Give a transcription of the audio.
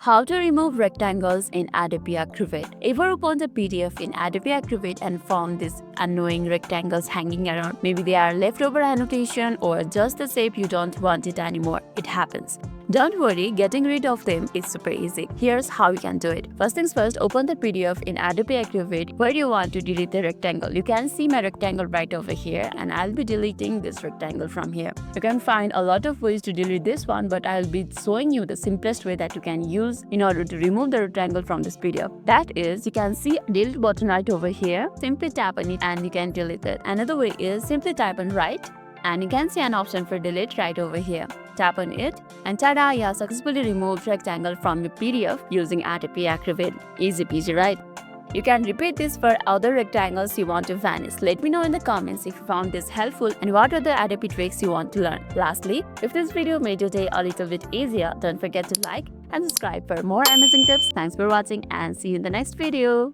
How to remove rectangles in Adobe Acrobat. Ever opened a PDF in Adobe Acrobat and found these annoying rectangles hanging around? Maybe they are leftover annotation or just the shape you don't want it anymore. It happens. Don't worry, getting rid of them is super easy. Here's how you can do it. First things first, open the PDF in Adobe Acrobat where you want to delete the rectangle. You can see my rectangle right over here, and I'll be deleting this rectangle from here. You can find a lot of ways to delete this one, but I'll be showing you the simplest way that you can use in order to remove the rectangle from this PDF. That is, you can see delete button right over here. Simply tap on it and you can delete it. Another way is simply type on right, and you can see an option for delete right over here. Tap on it and tada, you have successfully removed rectangle from your PDF using Adobe Acrobat. Easy peasy, right? You can repeat this for other rectangles you want to vanish. Let me know in the comments if you found this helpful and what other Adobe tricks you want to learn. Lastly, if this video made your day a little bit easier, don't forget to like and subscribe for more amazing tips. Thanks for watching and see you in the next video.